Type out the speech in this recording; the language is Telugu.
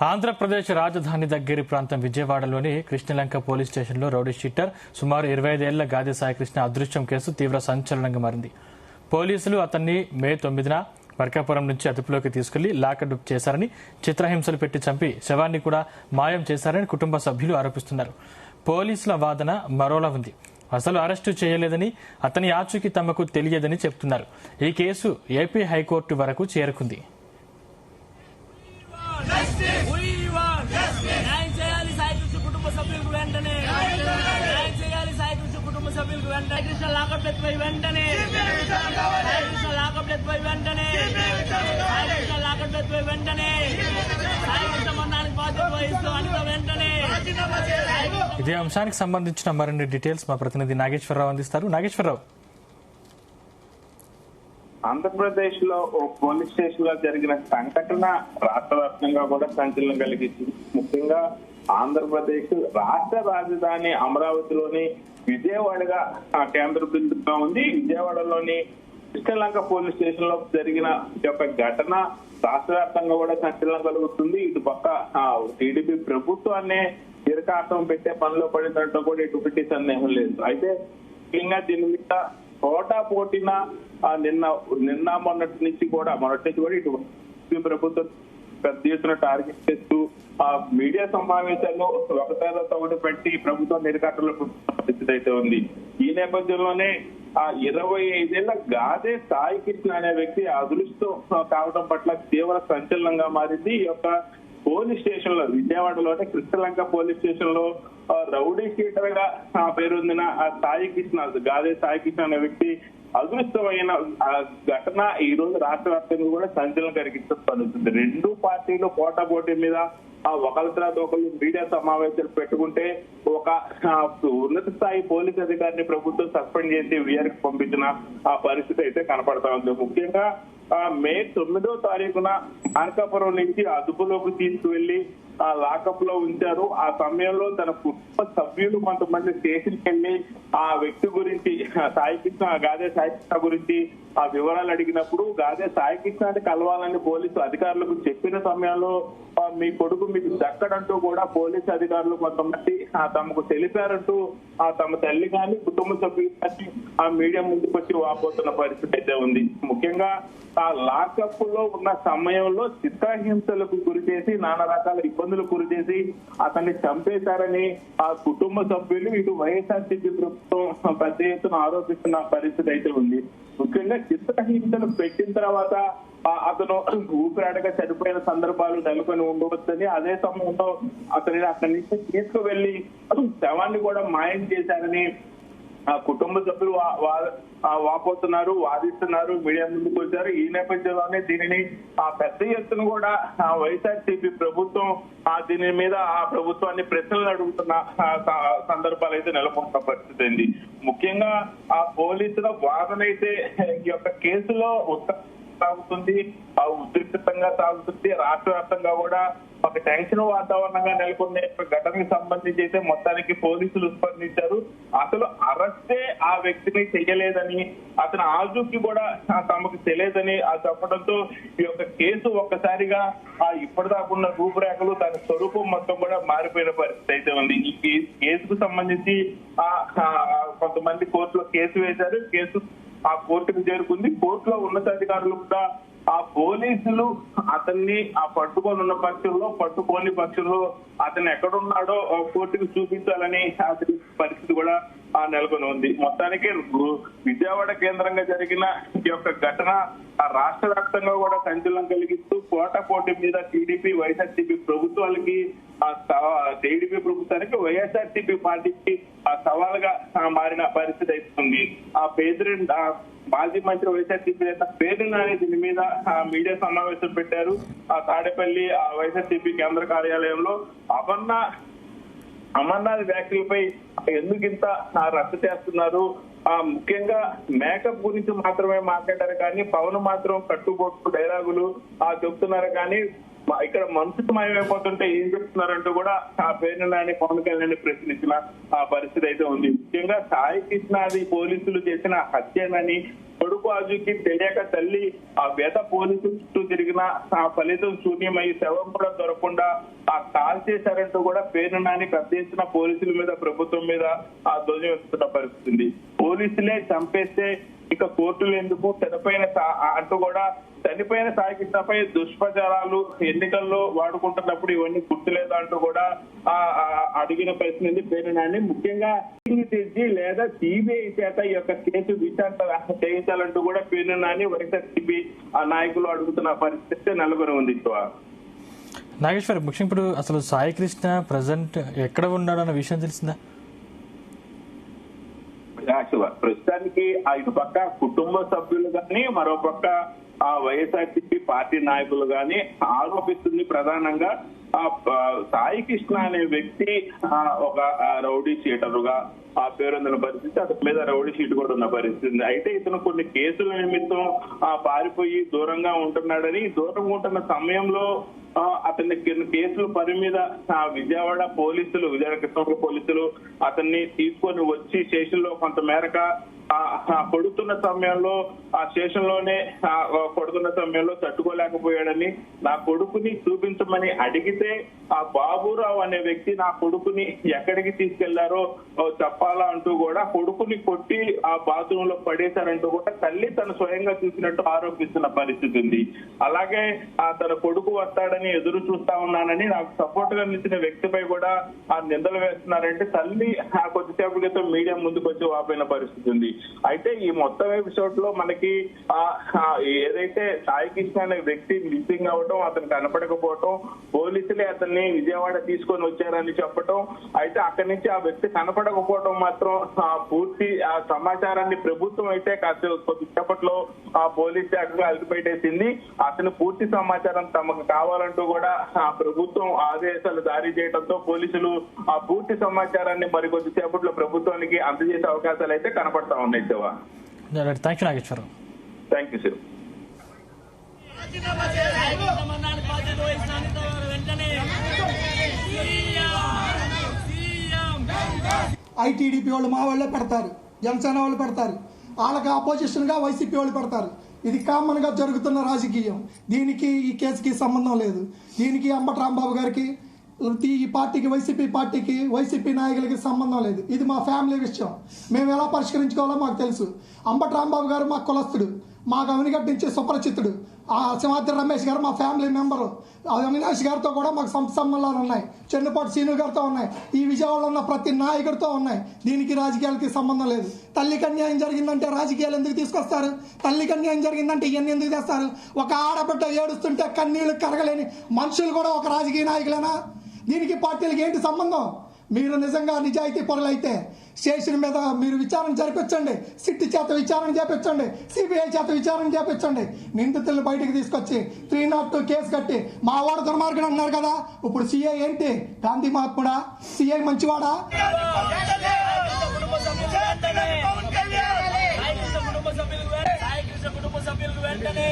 ఆంధ్రప్రదేశ్ రాజధాని దగ్గరి ప్రాంతం విజయవాడలోని కృష్ణలంక పోలీస్ స్టేషన్లో రౌడీ షీటర్ సుమారు 25 ఏళ్ల గాదె సాయికృష్ణ అదృశ్యం కేసు తీవ్ర సంచలనంగా మారింది. పోలీసులు అతన్ని మే 9న వర్కాపురం నుంచి అదుపులోకి తీసుకెళ్లి లాకప్ చేశారని, చిత్రహింసలు పెట్టి చంపి శవాన్ని కూడా మాయం చేశారని కుటుంబ సభ్యులు ఆరోపిస్తున్నారు. పోలీసుల వాదన మరోలా ఉంది. అసలు అరెస్టు చేయలేదని, అతని ఆచూకీ తమకు తెలియదని చెబుతున్నారు. ఈ కేసు ఏపీ హైకోర్టు వరకు చేరుకుంది. ఇదే అంశానికి సంబంధించిన మరిన్ని డీటెయిల్స్ మా ప్రతినిధి నాగేశ్వరరావు అందిస్తారు. నాగేశ్వరరావు, ఆంధ్రప్రదేశ్ లో పోలీస్ స్టేషన్ లో జరిగిన సంఘటన రాష్ట్ర వ్యాప్తంగా కూడా సంచలనం కలిగించింది. ముఖ్యంగా ఆంధ్రప్రదేశ్ రాష్ట్ర రాజధాని అమరావతిలోని విజయవాడగా కేంద్ర బిందుగా ఉంది. విజయవాడలోని కృష్ణలంక పోలీస్ స్టేషన్ లో జరిగిన ఒక ఘటన రాష్ట్ర వ్యాప్తంగా కూడా సంచలనం కలుగుతుంది. ఇటు పక్క టీడీపీ ప్రభుత్వాన్ని ఇరకాటం పెట్టే పనిలో పడిందంటూ కూడా ఎటువంటి సందేహం లేదు. అయితే ముఖ్యంగా దీని మీద పోటాపోటీన నిన్న మొన్నటి నుంచి కూడా ఇటు ప్రభుత్వం పెద్ద ఎత్తున టార్గెట్ చేస్తూ మీడియా సమావేశాల్లో ఒకసారితో ఒకటి పెట్టి ప్రభుత్వం నిరకాటంలో పరిస్థితి అయితే ఉంది. ఈ నేపథ్యంలోనే 25 ఏళ్ల గాదె సాయికృష్ణ అనే వ్యక్తి అదృష్టం కావడం పట్ల తీవ్ర సంచలనంగా మారింది. ఈ యొక్క పోలీస్ స్టేషన్ లో విజయవాడలోనే కృష్ణలంక పోలీస్ స్టేషన్ లో రౌడీ షీటర్ గా పేరొందిన సాయికృష్ణ, గాదె సాయికృష్ణ అనే వ్యక్తి అదృష్టమైన ఘటన ఈ రోజు రాష్ట్ర వ్యాప్తంగా కూడా సంచలనం కలిగిస్తుంది. రెండు పార్టీలు పోటాపోటీ మీద ఒకరి తర్వాత ఒకరు మీడియా సమావేశాలు పెట్టుకుంటే ఒక ఉన్నత స్థాయి పోలీస్ అధికారిని ప్రభుత్వం సస్పెండ్ చేసి వీఆర్కి పంపించిన పరిస్థితి అయితే కనపడతా ఉంది. ముఖ్యంగా మే 9వ తారీఖున మార్కాపురం నుంచి అదుపులోకి తీసుకువెళ్లి లాకప్ లో ఉంచారు. ఆ సమయంలో తన కుటుంబ సభ్యులు కొంతమంది స్టేషన్కి వెళ్లి ఆ వ్యక్తి గురించి గాదె సాయికృష్ణ గురించి ఆ వివరాలు అడిగినప్పుడు గాదె సాయికృష్ణని కలవాలని పోలీసు అధికారులకు చెప్పిన సమయంలో మీ కొడుకు మీకు దక్కడంటూ కూడా పోలీసు అధికారులు కొంతమంది తమకు తెలిపారంటూ తమ తల్లి కానీ కుటుంబ సభ్యులు కానీ ఆ మీడియా ముందుకు వచ్చి వాపోతున్న పరిస్థితి అయితే ఉంది. ముఖ్యంగా ఆ లాకప్ లో ఉన్న సమయంలో చిత్రహింసలకు గురి చేసి నానా రకాల ఇబ్బందులు గురి చేసి అతన్ని చంపేశారని ఆ కుటుంబ సభ్యులు ఇటు వైఎస్ఆర్సీపీ ప్రభుత్వం పెద్ద ఎత్తున ఆరోపిస్తున్న పరిస్థితి అయితే ఉంది. ముఖ్యంగా చిత్రహింసలు పెట్టిన తర్వాత అతను ఊపిరాడగా చనిపోయిన సందర్భాలు నెలకొని ఉండవచ్చని, అదే సమయంలో అతనిని అక్కడి నుంచి తీసుకువెళ్లి శవాన్ని కూడా మాయం చేశారని ఆ కుటుంబ సభ్యులు వాపోతున్నారు, వాదిస్తున్నారు, మీడియా ముందుకు వచ్చారు. ఈ నేపథ్యంలోనే దీనిని పెద్ద ఎత్తున కూడా వైఎస్ఆర్సీపీ ప్రభుత్వం దీని మీద ఆ ప్రభుత్వాన్ని ప్రశ్నలు అడుగుతున్న సందర్భాలు అయితే నెలకొంటున్న పరిస్థితి అయింది. ముఖ్యంగా ఆ పోలీసుల వాదన అయితే ఈ యొక్క కేసులో సాగుతుంది, ఉద్రిక్తంగా సాగుతుంది. రాష్ట్ర వ్యాప్తంగా కూడా ఒక టెన్షన్ వాతావరణంగా నెలకొన్న ఘటనకు సంబంధించి అయితే మొత్తానికి పోలీసులు స్పందించారు. అసలు అరెస్టే ఆ వ్యక్తిని చేయలేదని, అతని ఆచూకీ కూడా తమకు తెలియదని చెప్పడంతో ఈ యొక్క కేసు ఒక్కసారిగా ఇప్పటిదాకున్న రూపురేఖలు దాని స్వరూపం మొత్తం కూడా మారిపోయిన పరిస్థితి అయితే ఉంది. ఈ కేసుకు సంబంధించి కొంతమంది కోర్టులో కేసు వేశారు. కేసు ఆ కోర్టుకు చేరుకుంది. కోర్టులో ఉన్నతాధికారులు కూడా ఆ పోలీసులు అతన్ని పట్టుకొని ఉన్న పక్షంలో, పట్టుకోని పక్షంలో అతను ఎక్కడున్నాడో కోర్టుకు చూపించాలని పరిస్థితి కూడా నెలకొని ఉంది. మొత్తానికి విజయవాడ కేంద్రంగా జరిగిన ఈ యొక్క ఘటన రాష్ట్ర వ్యాప్తంగా కూడా సంచలనం కలిగిస్తూ పోటాపోటీ మీద టీడీపీ వైఎస్ఆర్సీపీ ప్రభుత్వాలకి టీడీపీ ప్రభుత్వానికి వైఎస్ఆర్సీపీ పార్టీకి సవాలుగా మారిన పరిస్థితి అవుతుంది. మాజీ మంత్రి వైఎస్ఆర్సీపీ నేత పేర్ని దీని మీద మీడియా సమావేశం పెట్టారు. తాడేపల్లి వైఎస్ఆర్సీపీ కేంద్ర కార్యాలయంలో అమర్నాథ్ వ్యాఖ్యలపై ఎందుకు ఇంత రద్దు చేస్తున్నారు, ముఖ్యంగా మేకప్ గురించి మాత్రమే మాట్లాడారు కానీ పవన్ మాత్రం కట్టుబొట్టు డైలాగులు చెప్తున్నారు కానీ ఇక్కడ మనసుకు మాయమైపోతుంటే ఏం చెప్తున్నారంటూ కూడా ఆ పేరుని పవన్ కళ్యాణ్ ప్రశ్నించిన పరిస్థితి అయితే ఉంది. ముఖ్యంగా సాయికృష్ణది పోలీసులు చేసిన హత్యనని కొడుకు ఆజుకి తెలియక తల్లి ఆ వేద పోలీసు చుట్టూ తిరిగిన ఆ ఫలితం శూన్యమై శవం కూడా దొరకకుండా ఆ కాల్ చేశారంటూ కూడా పేరు నాని కత్తేసిన పోలీసుల మీద ప్రభుత్వం మీద ఆ ధ్వజం ఎత్తుతున్న పరిస్థితి ఉంది. పోలీసులే చంపేస్తే ఇక కోర్టులు ఎందుకు, చనిపోయిన అంటూ కూడా చనిపోయిన సాయికృష్ణపై దుష్ప్రచారాలు ఎన్నికల్లో వాడుకుంటున్నప్పుడు ఇవన్నీ గుర్తులేదు అంటూ కూడా అడిగిన పరిస్థితి పేరు నాని. ముఖ్యంగా తెచ్చి లేదా సిబిఐ చేత ఈ యొక్క కేసు విచారణ చేయించాలంటూ కూడా పేరు నాని వైఎస్ఆర్సీపీ నాయకులు అడుగుతున్న పరిస్థితి నెలకొని ఉంది. నాగేశ్వర్, ముఖ్యంగా ఇప్పుడు అసలు సాయికృష్ణ ప్రజెంట్ ఎక్కడ ఉన్నాడు అన్న విషయం తెలిసిందా? ప్రస్తుతానికి ఇటు పక్క కుటుంబ సభ్యులు కానీ మరో పక్క వైఎస్ఆర్సీపీ పార్టీ నాయకులు గాని ఆరోపిస్తుంది ప్రధానంగా సాయికృష్ణ అనే వ్యక్తి ఒక రౌడీ షీటరుగా ఆ పేరొందిన పరిస్థితి, అతని మీద రౌడీ షీట్ కూడా ఉన్న పరిస్థితి. అయితే ఇతను కొన్ని కేసుల నిమిత్తం పారిపోయి దూరంగా ఉంటున్నాడని, దూరంగా ఉంటున్న సమయంలో అతన్ని కేసుల పని మీద విజయవాడ పోలీసులు, విజయవాడ కృష్ణ పోలీసులు అతన్ని తీసుకొని వచ్చి స్టేషన్ లో కొంత మేరకు కొడుతున్న సమయంలో ఆ స్టేషన్ లోనే కొడుతున్న సమయంలో తట్టుకోలేకపోయాడని, నా కొడుకుని చూపించమని అడిగితే ఆ బాబురావు అనే వ్యక్తి నా కొడుకుని ఎక్కడికి తీసుకెళ్లారో చెప్పాలా అంటూ కూడా కొడుకుని కొట్టి ఆ బాత్రూమ్ లో పడేశారంటూ కూడా తల్లి తను స్వయంగా చూసినట్టు ఆరోపిస్తున్న పరిస్థితి ఉంది. అలాగే తన కొడుకు వస్తాడని ఎదురు చూస్తా ఉన్నానని నాకు సపోర్ట్ గా నిలిచిన వ్యక్తిపై కూడా ఆ నిందలు వేస్తున్నారంటే తల్లి కొద్దిసేపు క్రితం మీడియా ముందుకు వచ్చి వాపోయిన పరిస్థితి ఉంది. అయితే ఈ మొత్తం ఎపిసోడ్ లో మనకి ఏదైతే సాయికృష్ణ అనే వ్యక్తి మిస్సింగ్ అవడం, అతను కనపడకపోవటం, పోలీసులే అతన్ని విజయవాడ తీసుకొని వచ్చారని చెప్పటం, అయితే అక్కడి నుంచి ఆ వ్యక్తి కనపడకపోవడం మాత్రం పూర్తి ఆ సమాచారాన్ని ప్రభుత్వం అయితే కొద్దిసేపట్లో పోలీస్ శాఖగా అదుపుపెట్టేసింది. అతను పూర్తి సమాచారం తమకు కావాలంటూ కూడా ప్రభుత్వం ఆదేశాలు జారీ చేయడంతో పోలీసులు ఆ పూర్తి సమాచారాన్ని మరికొద్దిసేపట్లో ప్రభుత్వానికి అందజేసే అవకాశాలు అయితే కనపడతా ఉన్నాయి. Thank you Nageswara Rao. Thank you sir. ITDP వాళ్ళు మా వాళ్ళే పెడతారు, జనసేన వాళ్ళు పెడతారు, వాళ్ళకి అపోజిషన్ గా వైసీపీ వాళ్ళు పెడతారు. ఇది కామన్ గా జరుగుతున్న రాజకీయం. దీనికి ఈ కేసుకి సంబంధం లేదు. దీనికి అంబటి రాంబాబు గారికి, ఈ పార్టీకి, వైసీపీ పార్టీకి, వైసీపీ నాయకులకి సంబంధం లేదు. ఇది మా ఫ్యామిలీ విషయం. మేము ఎలా పరిష్కరించుకోవాలో మాకు తెలుసు. అంబటి రాంబాబు గారు మా కులస్తుడు, మాకు అవినిగడ్డ నుంచి సుపరిచితుడు. సింహాద్రి రమేష్ గారు మా ఫ్యామిలీ మెంబరు. అవినాష్ గారితో కూడా మాకు సంబంధాలు ఉన్నాయి, చెన్నుపాటి సీను గారితో ఉన్నాయి, ఈ విజయవాడలో ఉన్న ప్రతి నాయకుడితో ఉన్నాయి. దీనికి రాజకీయాలకి సంబంధం లేదు. తల్లికి అన్యాయం జరిగిందంటే రాజకీయాలు ఎందుకు తీసుకొస్తారు? తల్లికి అన్యాయం జరిగిందంటే ఇవన్నీ ఎందుకు తెస్తారు? ఒక ఆడబిడ్డ ఏడుస్తుంటే కన్నీళ్లు కరగలేని మనుషులు కూడా ఒక రాజకీయ నాయకులేనా? దీనికి పార్టీలకి ఏంటి సంబంధం? మీరు నిజంగా నిజాయితీ పరులైతే స్టేషన్ మీద మీరు విచారణ జరిపించండి, సిట్ చేత విచారణ చేపించండి, సిబిఐ చేత విచారణ చేపించండి. నిందితులను బయటకు తీసుకొచ్చి 302 కేసు కట్టి మా వాడు దుర్మార్గుడు అన్నారు కదా, ఇప్పుడు సిఐ ఏంటి? గాంధీ మహాత్ముడా? సిఐ మంచివాడా? కుటుంబ సభ్యులకు వెంటనే